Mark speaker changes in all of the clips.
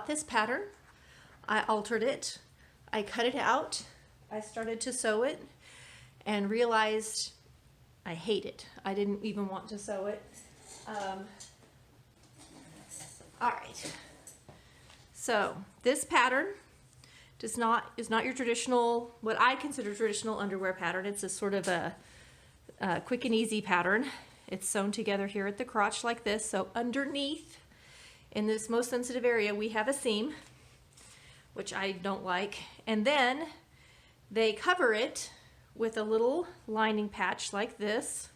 Speaker 1: bought this pattern. I altered it. I cut it out. I started to sew it and realized I hate it. I didn't even want to sew it. All right. So this pattern is not your traditional, what I consider traditional underwear pattern. It's a sort of a quick and easy pattern. It's sewn together here at the crotch like this. So underneath, in this most sensitive area, we have a seam, which I don't like. And then they cover it with a little lining patch like this.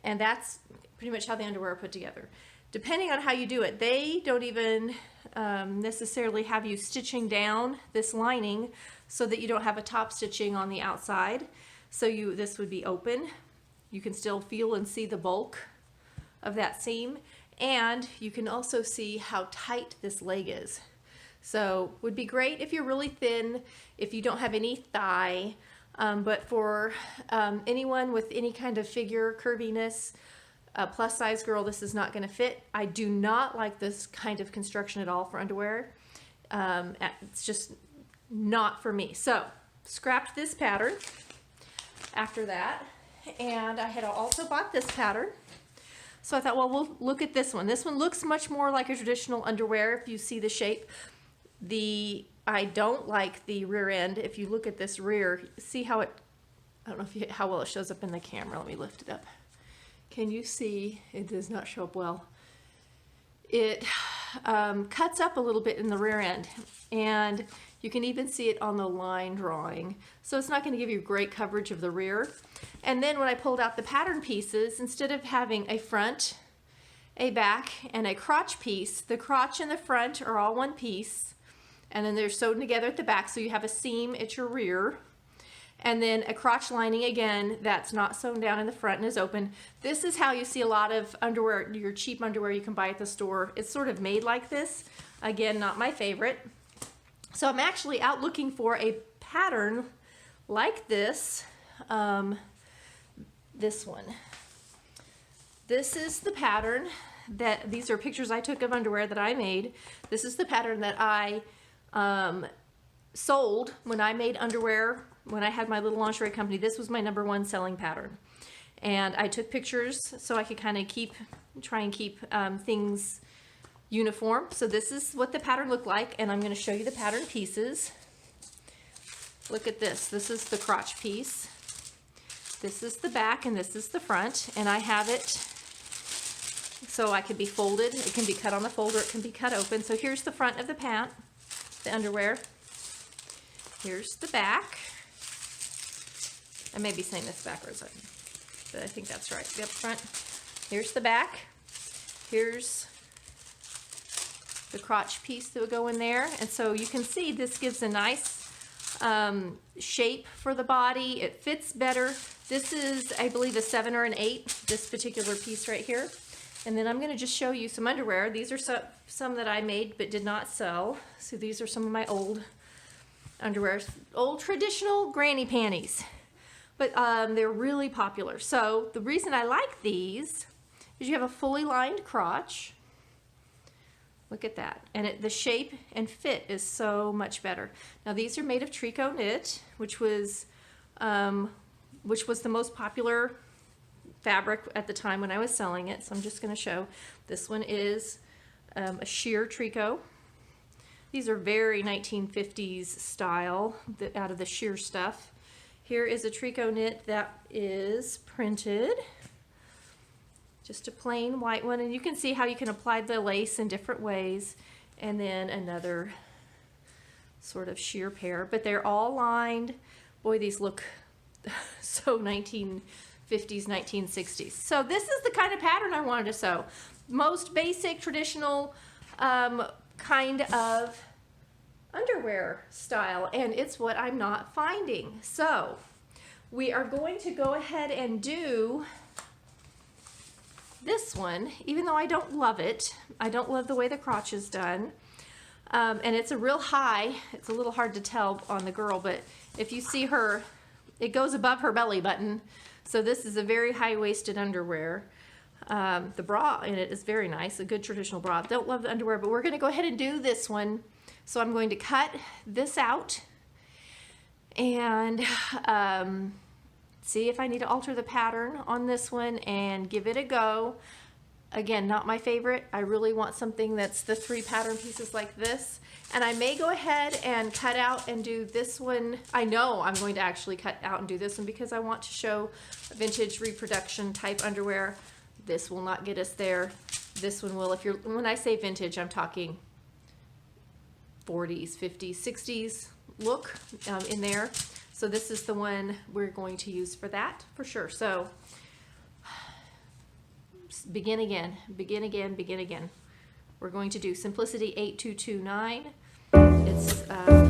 Speaker 1: And that's pretty much how the underwear are put together. Depending on how you do it, they don't even necessarily have you stitching down this lining so that you don't have a top stitching on the outside. So this would be open. You can still feel and see the bulk of that seam, and you can also see how tight this leg is. So would be great if you're really thin, if you don't have any thigh, but for anyone with any kind of figure curviness, a plus size girl, this is not going to fit. I do not like this kind of construction at all for underwear. It's just not for me. So scrapped this pattern after that, and I had also bought this pattern. So I thought, well, we'll look at this one. This one looks much more like a traditional underwear if you see the shape. I don't like the rear end. If you look at this rear, see how it, I don't know how well it shows up in the camera. Let me lift it up. Can you see? It does not show up well. It cuts up a little bit in the rear end, and you can even see it on the line drawing. So it's not going to give you great coverage of the rear. And then when I pulled out the pattern pieces, instead of having a front, a back, and a crotch piece, the crotch and the front are all one piece, and then they're sewed together at the back, so you have a seam at your rear, and then a crotch lining again that's not sewn down in the front and is open. This is how you see a lot of underwear, your cheap underwear you can buy at the store. It's sort of made like this. Again, not my favorite. So I'm actually out looking for a pattern like this. This one. This is the pattern that, these are pictures I took of underwear that I made. This is the pattern that I sold when I made underwear, when I had my little lingerie company. This was my #1 selling pattern. And I took pictures so I could kind of try and keep things uniform. So this is what the pattern looked like, and I'm going to show you the pattern pieces. Look at this. This is the crotch piece. This is the back, and this is the front, and I have it so it can be folded. It can be cut on the folder. It can be cut open. So here's the front of the pant, the underwear. Here's the back. I may be saying this backwards, but I think that's right. Yep, front. Here's the back. Here's the crotch piece that would go in there. And so you can see this gives a nice shape for the body. It fits better. This is, I believe, a 7 or an 8, this particular piece right here. And then I'm going to just show you some underwear. These are some that I made but did not sell. So these are some of my old underwear, old traditional granny panties. But they're really popular. So the reason I like these is you have a fully lined crotch. Look at that. And the shape and fit is so much better. Now these are made of tricot knit, which was the most popular fabric at the time when I was selling it. So I'm just going to show. This one is a sheer tricot. These are very 1950s style, out of the sheer stuff. Here is a tricot knit that is printed. Just a plain white one, and you can see how you can apply the lace in different ways. And then another sort of sheer pair, but they're all lined. Boy, these look so 1950s, 1960s. So this is the kind of pattern I wanted to sew. Most basic, traditional kind of underwear style, and it's what I'm not finding. So we are going to go ahead and do this one, even though I don't love it. I don't love the way the crotch is done. And it's a real high. It's a little hard to tell on the girl, but if you see her, it goes above her belly button. So this is a very high-waisted underwear. The bra in it is very nice, a good traditional bra. Don't love the underwear, but we're going to go ahead and do this one. So I'm going to cut this out and see if I need to alter the pattern on this one and give it a go. Again, not my favorite. I really want something that's the 3 pattern pieces like this. And I may go ahead and cut out and do this one. I know I'm going to actually cut out and do this one because I want to show vintage reproduction type underwear. This will not get us there. This one will. When I say vintage, I'm talking 40s, 50s, 60s look in there. So this is the one we're going to use for that for sure. So begin again, begin again, begin again. We're going to do Simplicity 8229. It's